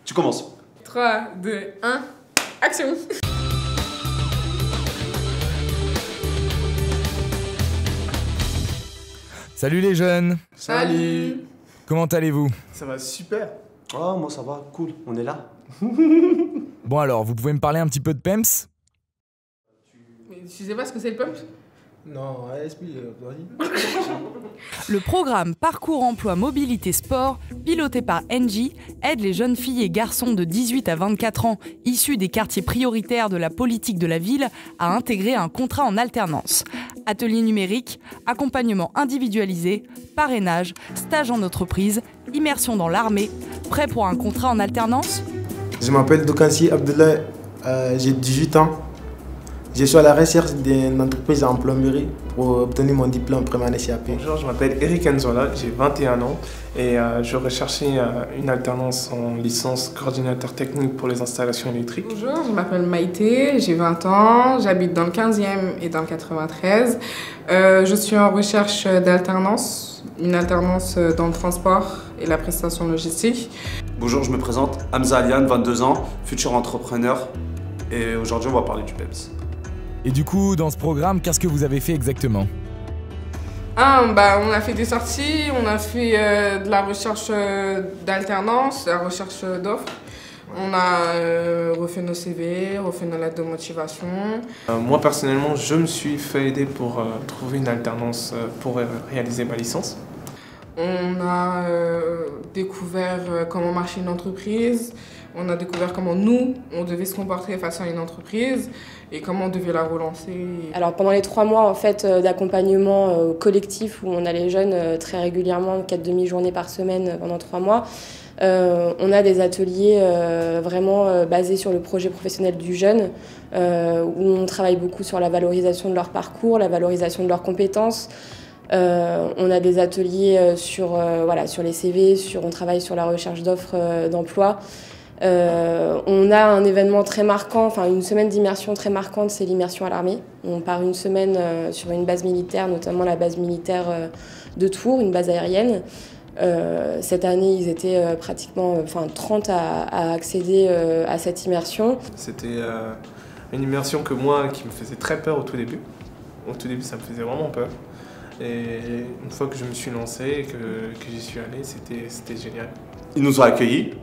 Tu commences. 3, 2, 1, action! Salut les jeunes! Salut! Comment allez-vous? Ça va super. Oh, moi ça va, cool, on est là. Bon alors, vous pouvez me parler un petit peu de PEMS? Mais tu sais pas ce que c'est le pump? Non, explique, vas-y. Le programme Parcours Emploi Mobilité Sport, piloté par Engie, aide les jeunes filles et garçons de 18 à 24 ans issus des quartiers prioritaires de la politique de la ville à intégrer un contrat en alternance. Ateliers numériques, accompagnement individualisé, parrainage, stage en entreprise, immersion dans l'armée. Prêt pour un contrat en alternance? Je m'appelle Doukansi Abdoulaye, j'ai 18 ans. Je suis à la recherche d'une entreprise en plomberie pour obtenir mon diplôme première année CAP. Bonjour, je m'appelle Eric Enzola, j'ai 21 ans et je recherchais une alternance en licence coordinateur technique pour les installations électriques. Bonjour, je m'appelle Maïté, j'ai 20 ans, j'habite dans le 15e et dans le 93. Je suis en recherche d'alternance, une alternance dans le transport et la prestation logistique. Bonjour, je me présente, Hamza Aliane, 22 ans, futur entrepreneur. Et aujourd'hui, on va parler du PEMS. Et du coup, dans ce programme, qu'est-ce que vous avez fait exactement? On a fait des sorties, on a fait de la recherche d'alternance, la recherche d'offres. On a refait nos CV, refait nos lettres de motivation. Moi personnellement, je me suis fait aider pour trouver une alternance pour réaliser ma licence. On a découvert comment marchait une entreprise, on a découvert comment nous, on devait se comporter face à une entreprise et comment on devait la relancer. Alors pendant les 3 mois en fait, d'accompagnement collectif où on a les jeunes très régulièrement, 4 demi-journées par semaine pendant 3 mois, on a des ateliers vraiment basés sur le projet professionnel du jeune, où on travaille beaucoup sur la valorisation de leur parcours, la valorisation de leurs compétences. On a des ateliers sur les CV, on travaille sur la recherche d'offres d'emploi. On a un événement très marquant, une semaine d'immersion très marquante, c'est l'immersion à l'armée. On part une semaine sur une base militaire, notamment la base militaire de Tours, une base aérienne. Cette année, ils étaient pratiquement 30 à accéder à cette immersion. C'était une immersion qui me faisait très peur au tout début. Au tout début, ça me faisait vraiment peur. Et une fois que je me suis lancé et que j'y suis allé, c'était génial. Ils nous ont accueillis,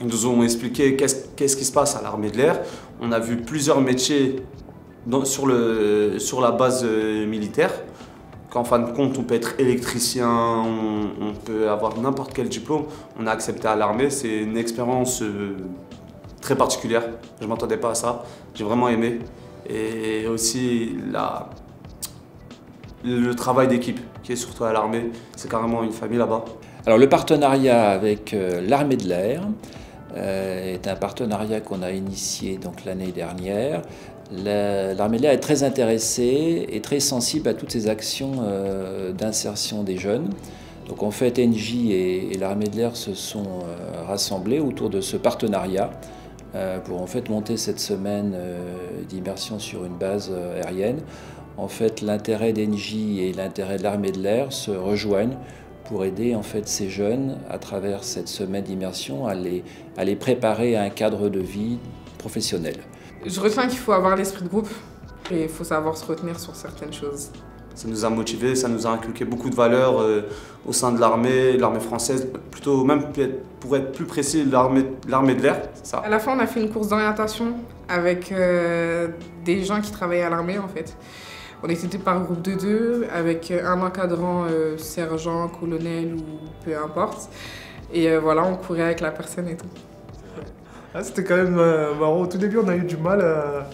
ils nous ont expliqué qu'est-ce qui se passe à l'armée de l'air. On a vu plusieurs métiers sur la base militaire. Qu'en fin de compte, on peut être électricien, on peut avoir n'importe quel diplôme. On a accepté à l'armée, c'est une expérience très particulière. Je ne m'attendais pas à ça, j'ai vraiment aimé. Et aussi le travail d'équipe qui est surtout à l'armée, c'est carrément une famille là-bas. Alors le partenariat avec l'armée de l'air est un partenariat qu'on a initié donc l'année dernière. L'armée de l'air est très intéressée et très sensible à toutes ces actions d'insertion des jeunes. Donc en fait, Engie et l'armée de l'air se sont rassemblés autour de ce partenariat pour en fait monter cette semaine d'immersion sur une base aérienne. En fait, l'intérêt d'Engie et l'intérêt de l'armée de l'air se rejoignent pour aider en fait ces jeunes à travers cette semaine d'immersion à les préparer à un cadre de vie professionnel. Je retiens qu'il faut avoir l'esprit de groupe et il faut savoir se retenir sur certaines choses. Ça nous a motivés, ça nous a inculqué beaucoup de valeurs au sein de l'armée française, plutôt même pour être plus précis, l'armée de l'air, c'est ça. À la fin, on a fait une course d'orientation avec des gens qui travaillaient à l'armée en fait. On était par groupe de 2 avec un encadrant sergent, colonel ou peu importe. Et voilà, on courait avec la personne et tout. Ah, c'était quand même marrant. Au tout début, on a eu du mal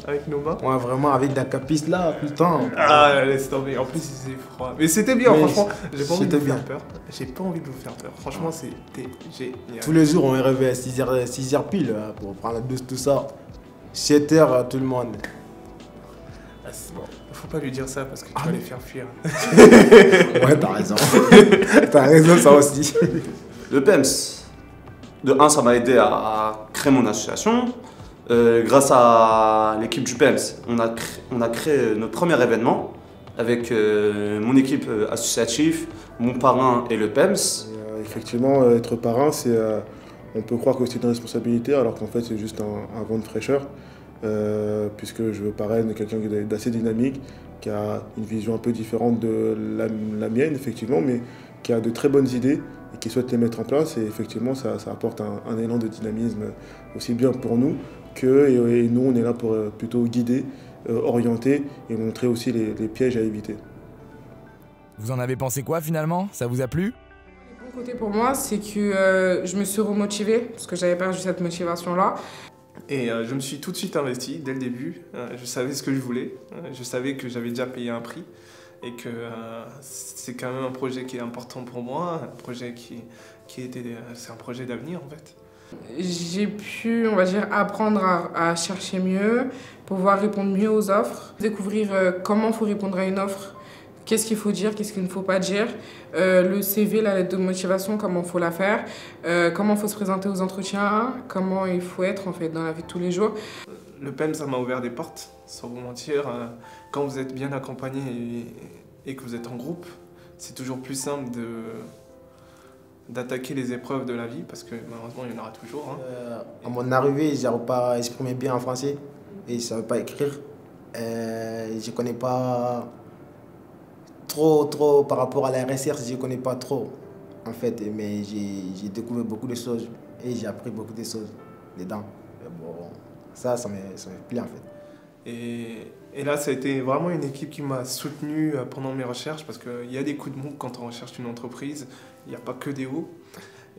avec nos mains. Ouais, vraiment, avec la capiste là, putain. Ah, laisse tomber. En plus, il faisait froid. Mais c'était bien, franchement. J'ai pas envie de vous bien. faire peur. J'ai pas envie de vous faire peur. Franchement, c'était génial. Tous les jours, on est réveillé à 6h pile pour prendre la douche, tout ça. 7h, tout le monde. Ah, bon. Faut pas lui dire ça parce que tu vas les faire fuir. Ouais, t'as raison. T'as raison, ça aussi. Le PEMS, de 1, ça m'a aidé à créer mon association. Grâce à l'équipe du PEMS, on a créé notre premier événement avec mon équipe associative, mon parrain et le PEMS. Effectivement, être parrain, c'est On peut croire que c'est une responsabilité alors qu'en fait c'est juste un vent de fraîcheur, puisque je parraine quelqu'un d'assez dynamique, qui a une vision un peu différente de la mienne effectivement, mais qui a de très bonnes idées et qui souhaite les mettre en place. Et effectivement ça apporte un élan de dynamisme aussi bien pour nous et nous on est là pour plutôt guider, orienter et montrer aussi les pièges à éviter. Vous en avez pensé quoi finalement? Ça vous a plu? Le bon côté pour moi, c'est que je me suis remotivée, parce que j'avais perdu cette motivation-là. Et je me suis tout de suite investi dès le début. Je savais ce que je voulais. Je savais que j'avais déjà payé un prix. Et que c'est quand même un projet qui est important pour moi. Un projet c'est un projet d'avenir en fait. J'ai pu, on va dire, apprendre à chercher mieux, pouvoir répondre mieux aux offres, découvrir comment il faut répondre à une offre, qu'est-ce qu'il faut dire, qu'est-ce qu'il ne faut pas dire, le CV, la lettre de motivation, comment il faut la faire, comment il faut se présenter aux entretiens, comment il faut être en fait dans la vie de tous les jours. Le PEM, ça m'a ouvert des portes, sans vous mentir. Quand vous êtes bien accompagné et que vous êtes en groupe, c'est toujours plus simple d'attaquer les épreuves de la vie, parce que malheureusement, il y en aura toujours. À mon arrivée, je n'arrive pas à exprimer bien en français et je ne savais pas écrire. Je ne connais pas trop par rapport à la recherche, je ne connais pas trop en fait, mais j'ai découvert beaucoup de choses et j'ai appris beaucoup de choses dedans. Bon, ça me plaît en fait. Et là, ça a été vraiment une équipe qui m'a soutenu pendant mes recherches, parce qu'il y a des coups de mou quand on recherche une entreprise, il n'y a pas que des hauts.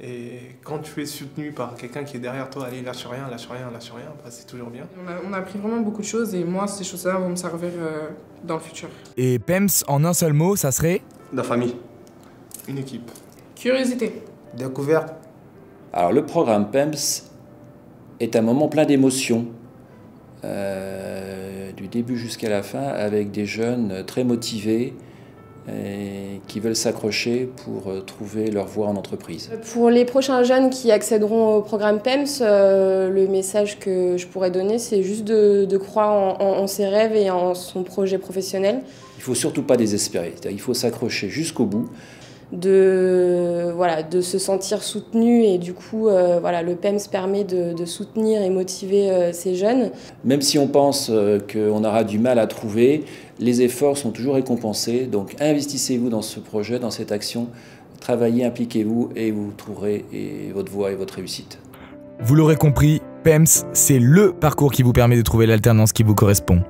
Et quand tu es soutenu par quelqu'un qui est derrière toi, allez, lâche rien, bah, c'est toujours bien. On a appris vraiment beaucoup de choses et moi, ces choses-là vont me servir dans le futur. Et PEMS, en un seul mot, ça serait? La famille. Une équipe. Curiosité. Découverte. Alors le programme PEMS est un moment plein d'émotions, du début jusqu'à la fin, avec des jeunes très motivés et qui veulent s'accrocher pour trouver leur voie en entreprise. Pour les prochains jeunes qui accéderont au programme PEMS, le message que je pourrais donner, c'est juste de croire en ses rêves et en son projet professionnel. Il ne faut surtout pas désespérer, il faut s'accrocher jusqu'au bout. De se sentir soutenu et du coup le PEMS permet de soutenir et motiver ces jeunes. Même si on pense qu'on aura du mal à trouver, les efforts sont toujours récompensés, donc investissez-vous dans ce projet, dans cette action, travaillez, impliquez-vous et vous trouverez votre voie et votre réussite. Vous l'aurez compris, PEMS, c'est le parcours qui vous permet de trouver l'alternance qui vous correspond.